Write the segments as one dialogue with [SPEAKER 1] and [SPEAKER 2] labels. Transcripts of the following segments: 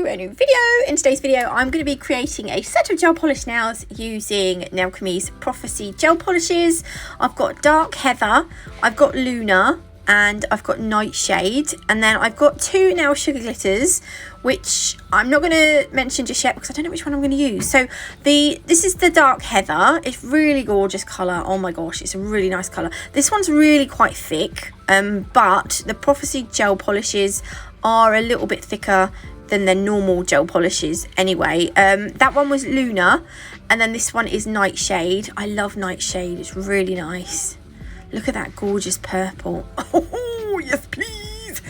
[SPEAKER 1] to a new video. In today's video I'm going to be creating a set of gel polish nails using Nailchemy's Prophecy gel polishes. I've got Dark Heather, I've got Luna, and I've got Nightshade, and then I've got two nail sugar glitters which I'm not going to mention just yet because I don't know which one I'm going to use. So this is the Dark Heather. It's really gorgeous colour. Oh my gosh, it's a really nice colour. This one's really quite thick, but the Prophecy gel polishes are a little bit thicker than their normal gel polishes anyway. That one was Luna, and then this one is Nightshade. I love Nightshade, it's really nice. Look at that gorgeous purple. Oh yes please.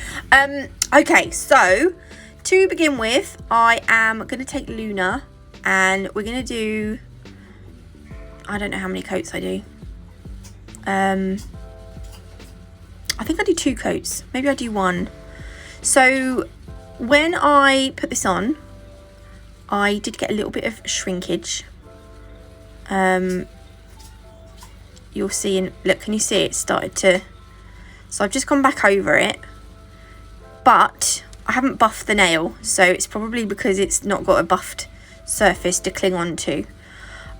[SPEAKER 1] Okay, so to begin with, I am going to take Luna and we're going to do, I don't know how many coats I do. I think I do 2 coats, maybe I do 1. So when I put this on, I did get a little bit of shrinkage. You'll see, in look, can you see it started to, so I've just gone back over it, but I haven't buffed the nail, so it's probably because it's not got a buffed surface to cling on to.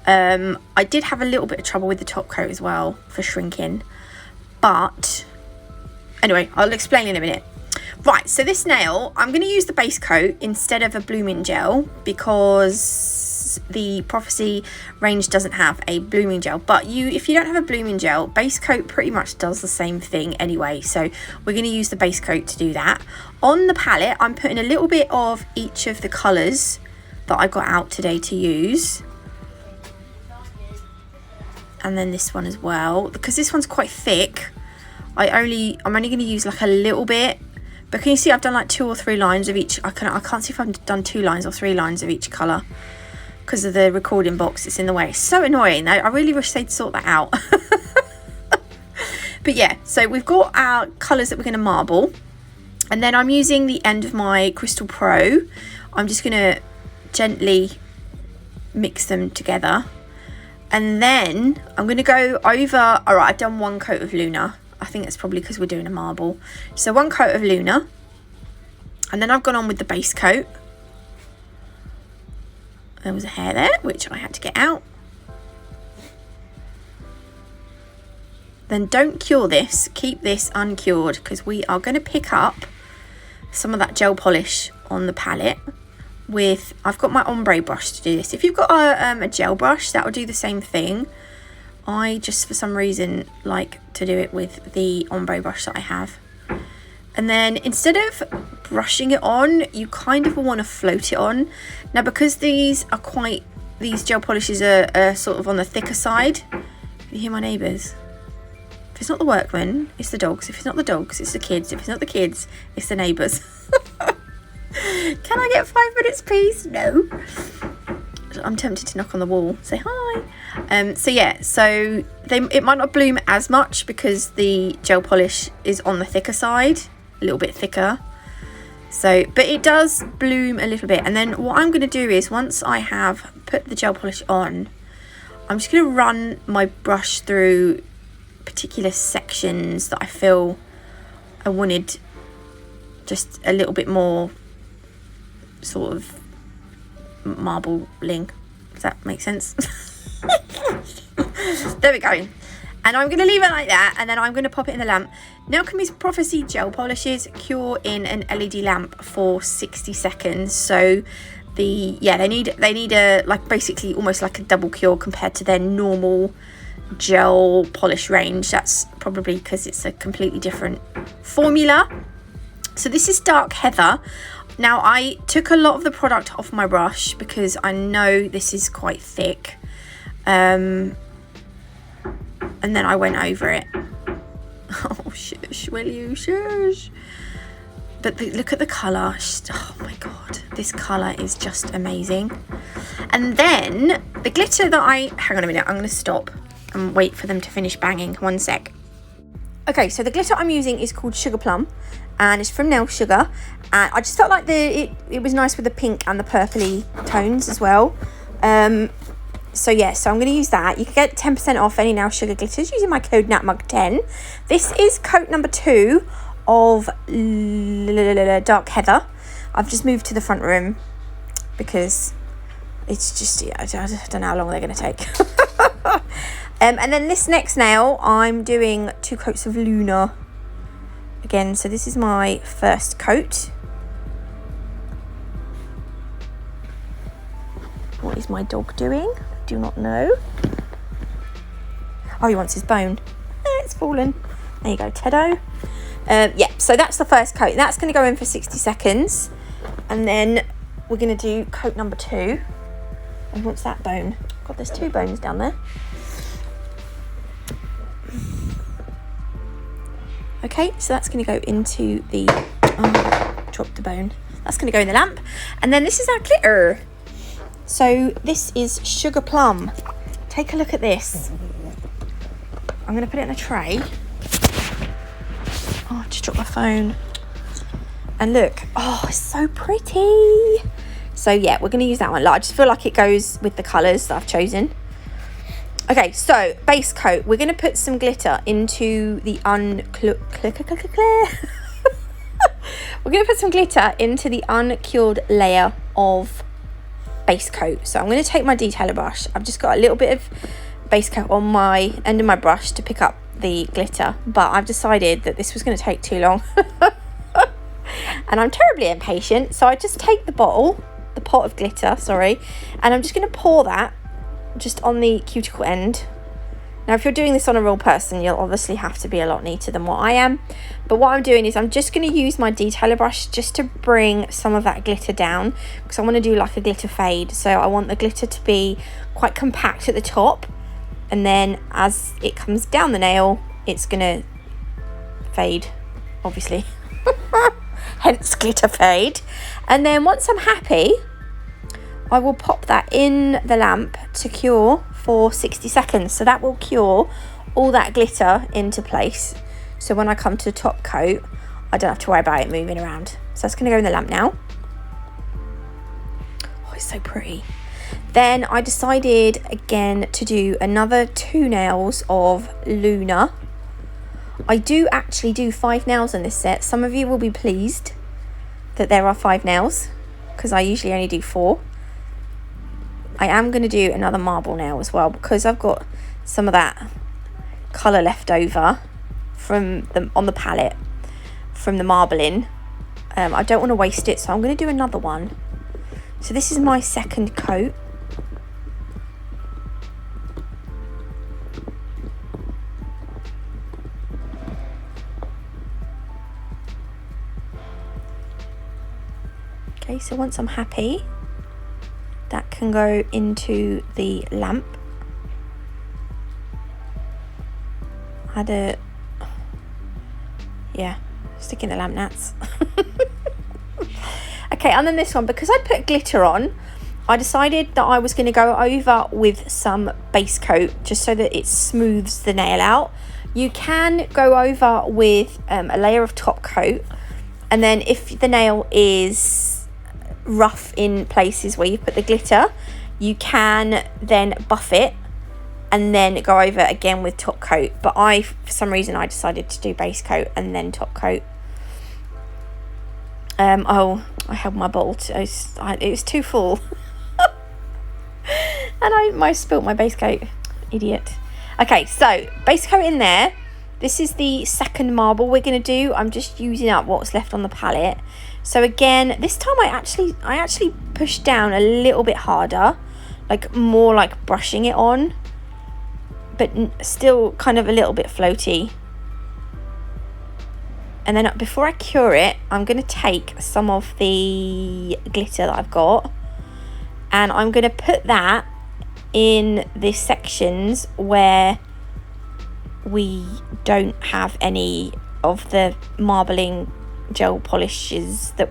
[SPEAKER 1] I did have a little bit of trouble with the top coat as well for shrinking, but anyway, I'll explain in a minute. Right, so this nail, I'm going to use the base coat instead of a blooming gel because the Prophecy range doesn't have a blooming gel, but if you don't have a blooming gel, base coat pretty much does the same thing anyway, so we're going to use the base coat to do that. On the palette, I'm putting a little bit of each of the colours that I got out today to use, and then this one as well, because this one's quite thick. I'm only going to use like a little bit, but can you see I've done like 2 or 3 lines of each. I can't see if I've done 2 lines or 3 lines of each colour because of the recording box. It's in the way. It's so annoying. I really wish they'd sort that out. But yeah, so we've got our colours that we're going to marble, and then I'm using the end of my Crystal Pro. I'm just going to gently mix them together, and then I'm going to go over. All right, I've done 1 coat of Luna. I think that's probably because we're doing a marble. So 1 coat of Luna, and then I've gone on with the base coat. There was a hair there which I had to get out. Then don't cure this, keep this uncured, because we are going to pick up some of that gel polish on the palette with, I've got my ombre brush to do this. If you've got a gel brush, that will do the same thing. I just for some reason like to do it with the ombre brush that I have. And then instead of brushing it on, you kind of want to float it on. Now because these gel polishes are sort of on the thicker side. You hear my neighbours? If it's not the workmen, it's the dogs. If it's not the dogs, it's the kids. If it's not the kids, it's the neighbours. Can I get 5 minutes please? No. I'm tempted to knock on the wall, say hi. So yeah, so it might not bloom as much because the gel polish is on the thicker side, a little bit thicker. So, but it does bloom a little bit. And then what I'm going to do is, once I have put the gel polish on, I'm just going to run my brush through particular sections that I feel I wanted just a little bit more sort of marbling. Does that make sense? There we go. And I'm going to leave it like that, and then I'm going to pop it in the lamp. Nailchemy's Prophecy gel polishes cure in an LED lamp for 60 seconds. So they need a, like, basically almost like a double cure compared to their normal gel polish range. That's probably because it's a completely different formula. So this is Dark Heather. Now I took a lot of the product off my brush because I know this is quite thick, and then I went over it. Oh shush, will you shush? But look at the colour. Oh my god, this colour is just amazing. And then the glitter that hang on a minute, I'm going to stop and wait for them to finish banging. 1 sec. Okay, so the glitter I'm using is called Sugar Plum, and it's from Nail Sugar, and I just felt like it was nice with the pink and the purpley tones as well. So yeah, so I'm going to use that. You can get 10% off any Nail Sugar glitters using my code NATMUG10. This is coat number 2 of Dark Heather. I've just moved to the front room because it's just, I don't know how long they're going to take. And then this next nail, I'm doing 2 coats of Luna. Again, so this is my first coat. What is my dog doing? I do not know. Oh, he wants his bone. It's fallen. There you go, Teddo. Yeah, so that's the first coat. That's going to go in for 60 seconds. And then we're going to do coat number 2. And what's that bone? God, there's 2 bones down there. Okay, so that's going to go into the... Oh, dropped the bone. That's going to go in the lamp. And then this is our glitter. So this is Sugar Plum. Take a look at this. I'm going to put it in a tray. Oh, I just dropped my phone. And look, oh, it's so pretty. So yeah, we're going to use that one. Like, I just feel like it goes with the colours that I've chosen. Okay, so base coat. We're going to put some glitter into the We're going to put some glitter into the uncured layer of base coat. So I'm going to take my detailer brush. I've just got a little bit of base coat on my end of my brush to pick up the glitter, but I've decided that this was going to take too long. And I'm terribly impatient, so I just take the pot of glitter, sorry, and I'm just going to pour that just on the cuticle end. Now, if you're doing this on a real person, you'll obviously have to be a lot neater than what I am, but what I'm doing is I'm just going to use my detailer brush just to bring some of that glitter down, because I want to do like a glitter fade. So I want the glitter to be quite compact at the top, and then as it comes down the nail, it's going to fade, obviously. Hence glitter fade. And then once I'm happy, I will pop that in the lamp to cure for 60 seconds. So that will cure all that glitter into place. So when I come to the top coat, I don't have to worry about it moving around. So that's going to go in the lamp now. Oh, it's so pretty. Then I decided again to do another 2 nails of Luna. I do actually do 5 nails in this set. Some of you will be pleased that there are 5 nails, because I usually only do 4. I am going to do another marble nail as well, because I've got some of that colour left over from on the palette from the marbling. I don't want to waste it, so I'm going to do another one. So this is my second coat. Okay, so once I'm happy, that can go into the lamp. Stick in the lamp, Nats. Okay, and then this one, because I put glitter on, I decided that I was going to go over with some base coat just so that it smooths the nail out. You can go over with a layer of top coat, and then if the nail is rough in places where you put the glitter, you can then buff it and then go over again with top coat. But for some reason, I decided to do base coat and then top coat. Oh, I held my bottle. It was too full. And I spilt my base coat. Idiot. Okay, so base coat in there. This is the second marble we're going to do. I'm just using up what's left on the palette. So again, this time I actually pushed down a little bit harder, like more like brushing it on, but still kind of a little bit floaty. And then before I cure it, I'm going to take some of the glitter that I've got, and I'm going to put that in the sections where we don't have any of the marbling gel polishes that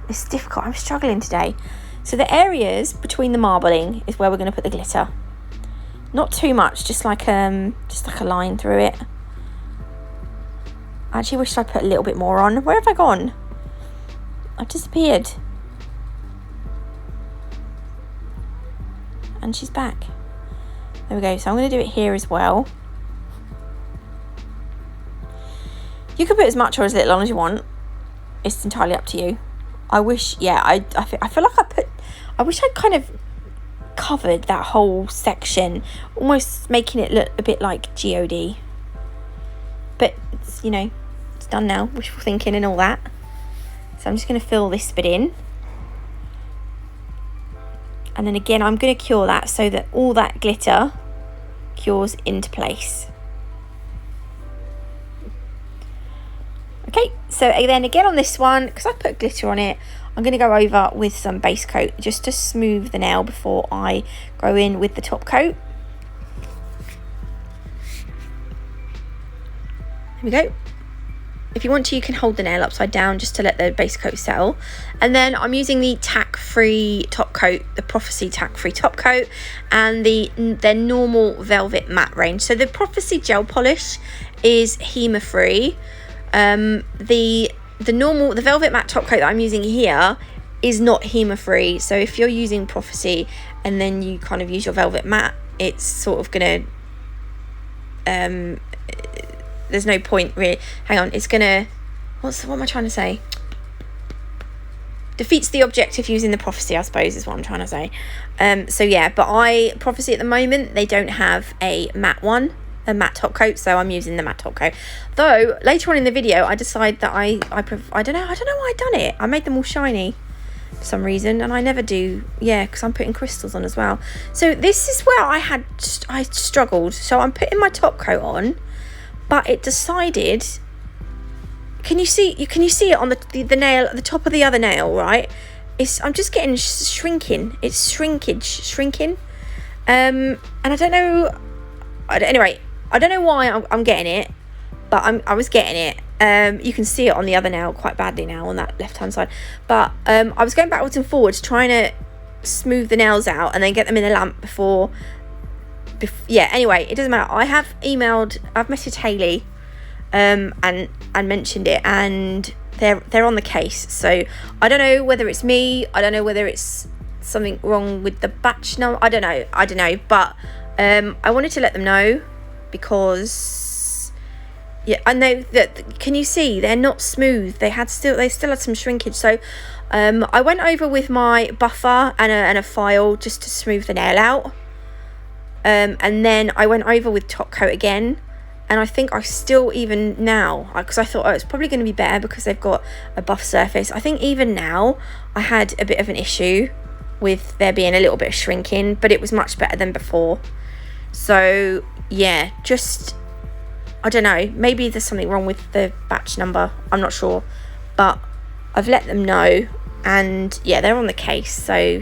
[SPEAKER 1] it's difficult. I'm struggling today. So the areas between the marbling is where we're going to put the glitter. Not too much, just like a line through it. I actually wish I put a little bit more on. Where have I gone? I've disappeared. And she's back. There we go. So I'm going to do it here as well. You can put as much or as little on as you want. it's entirely up to you. I wish, yeah, I feel like I wish I'd kind of covered that whole section, almost making it look a bit like GOD. But it's, you know, it's done now, wishful thinking and all that. So I'm just going to fill this bit in. And then again, I'm going to cure that so that all that glitter cures into place. Okay, so then again on this one, because I put glitter on it, I'm going to go over with some base coat just to smooth the nail before I go in with the top coat. There we go. If you want to, you can hold the nail upside down just to let the base coat settle. And then I'm using the tack-free top coat, the Prophecy tack-free top coat, and their normal velvet matte range. So the Prophecy gel polish is HEMA-free. The velvet matte top coat that I'm using here is not HEMA-free. So if you're using Prophecy and then you kind of use your velvet matte, it's sort of gonna there's no point really. Hang on, it's gonna, what am I trying to say? Defeats the objective using the Prophecy, I suppose, is what I'm trying to say. So yeah, but Prophecy at the moment, they don't have a matte one, a matte top coat, so I'm using the matte top coat. Though later on in the video, I decide that I don't know why I done it. I made them all shiny for some reason, and I never do. Yeah, because I'm putting crystals on as well. So this is where I struggled. So I'm putting my top coat on, but it decided. Can you see it on the nail at the top of the other nail, right? I'm just getting shrinking. It's shrinking. And I don't know. Anyway, I don't know why I'm getting it, but I was getting it. You can see it on the other nail quite badly now on that left hand side. But I was going backwards and forwards trying to smooth the nails out and then get them in the lamp before. Yeah. Anyway, it doesn't matter. I've messaged Hayley, and mentioned it, and they're on the case. So I don't know whether it's me. I don't know whether it's something wrong with the batch number. I don't know. But I wanted to let them know because yeah, I know that. Can you see they're not smooth? They still had some shrinkage. So I went over with my buffer and a file just to smooth the nail out. And then I went over with top coat again, and I think I still, even now, because I thought, oh, it's probably going to be better because they've got a buff surface. I think even now I had a bit of an issue with there being a little bit of shrinking, but it was much better than before. So yeah, just, I don't know, maybe there's something wrong with the batch number, I'm not sure, but I've let them know, and yeah, they're on the case. So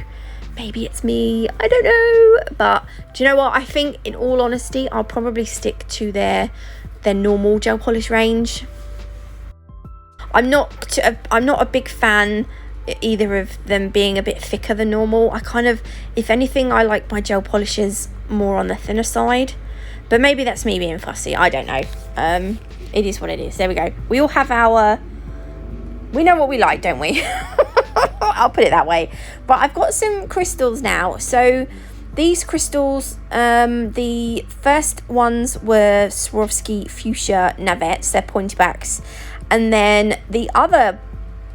[SPEAKER 1] maybe it's me, I don't know. But do you know what, I think in all honesty I'll probably stick to their normal gel polish range. I'm not a big fan either of them being a bit thicker than normal. I kind of, if anything, I like my gel polishes more on the thinner side, but maybe that's me being fussy, I don't know. It is what it is. There we go. We all have we know what we like, don't we? I'll put it that way. But I've got some crystals now. So these crystals, the first ones were Swarovski Fuchsia Navettes, they're pointy backs. And then the other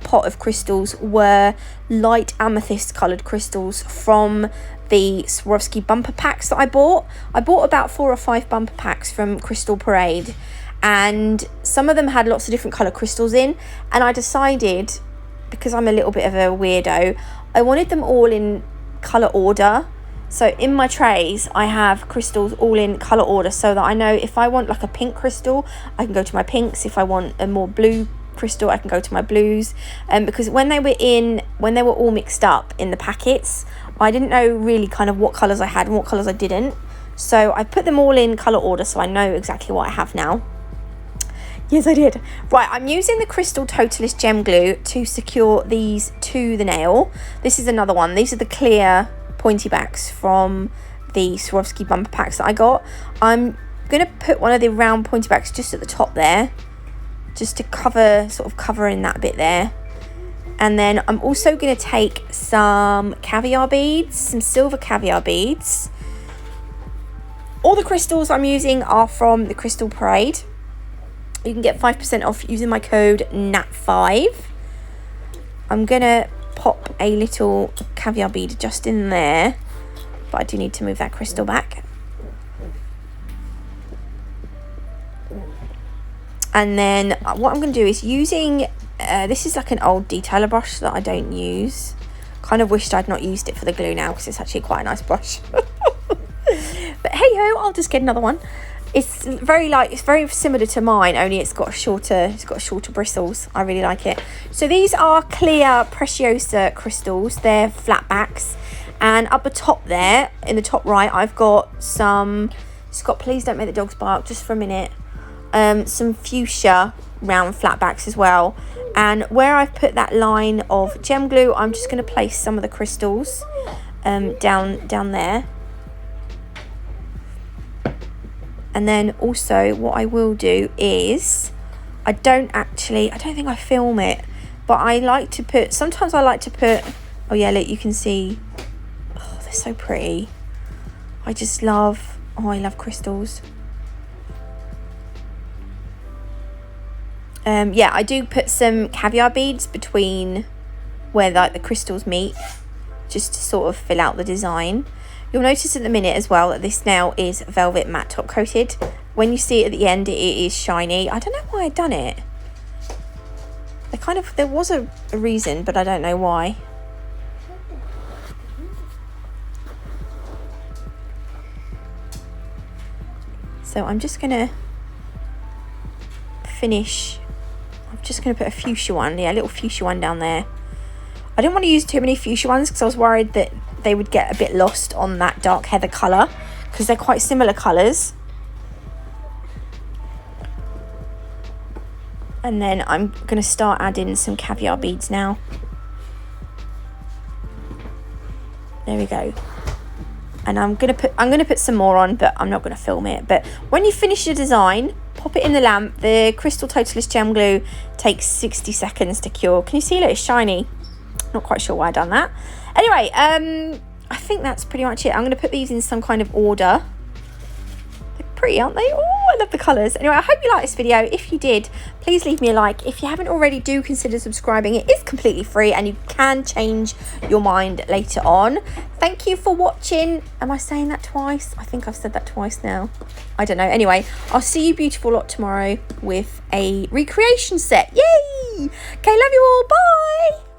[SPEAKER 1] pot of crystals were light amethyst coloured crystals from the Swarovski bumper packs that I bought. I bought about 4 or 5 bumper packs from Crystal Parade, and some of them had lots of different colour crystals in, and I decided, because I'm a little bit of a weirdo, I wanted them all in colour order. So in my trays I have crystals all in colour order, so that I know if I want like a pink crystal, I can go to my pinks. If I want a more blue crystal, I can go to my blues. Because when they were all mixed up in the packets, I didn't know really kind of what colours I had and what colours I didn't. So I put them all in colour order so I know exactly what I have now. Yes, I did. Right, I'm using the Crystal Totalist Gem Glue to secure these to the nail. This is another one. These are the clear pointy backs from the Swarovski bumper packs that I got. I'm going to put one of the round pointy backs just at the top there, just to cover in that bit there. And then I'm also going to take some caviar beads, some silver caviar beads. All the crystals I'm using are from the Crystal Parade. You can get 5% off using my code NAT5. I'm gonna pop a little caviar bead just in there, but I do need to move that crystal back. And then what I'm going to do is using, this is like an old detailer brush that I don't use. Kind of wished I'd not used it for the glue now, because it's actually quite a nice brush. But hey ho, I'll just get another one. It's very similar to mine, only it's got shorter bristles. I really like it. So these are clear Preciosa crystals. They're flat backs. And up the top there, in the top right, I've got some, Scott, please don't make the dogs bark just for a minute. Some fuchsia round flat backs as well. And where I've put that line of gem glue, I'm just going to place some of the crystals down there. And then also what I will do is, I don't think I film it, but I like to put, sometimes I like to put, oh yeah, look, you can see, oh, they're so pretty. I love crystals. Yeah, I do put some caviar beads between where like the crystals meet, just to sort of fill out the design. You'll notice in a minute as well that this now is velvet matte top coated. When you see it at the end, it is shiny. I don't know why I've done it. There was a reason, but I don't know why. So I'm just gonna finish. I'm just going to put a fuchsia one, a little fuchsia one down there. I didn't want to use too many fuchsia ones because I was worried that they would get a bit lost on that dark heather colour, because they're quite similar colours. And then I'm going to start adding some caviar beads now. There we go. And I'm going to put some more on, but I'm not going to film it. But when you finish your design, pop it in the lamp. The Crystal Totalist Gem Glue takes 60 seconds to cure. Can you see it? It's shiny. Not quite sure why I've done that. Anyway, I think that's pretty much it. I'm going to put these in some kind of order. They're pretty, aren't they? Oh, I love the colours. Anyway, I hope you liked this video. If you did, please leave me a like. If you haven't already, do consider subscribing. It is completely free and you can change your mind later on. Thank you for watching. Am I saying that twice? I think I've said that twice now. I don't know. Anyway, I'll see you beautiful lot tomorrow with a recreation set. Yay! Okay, love you all. Bye!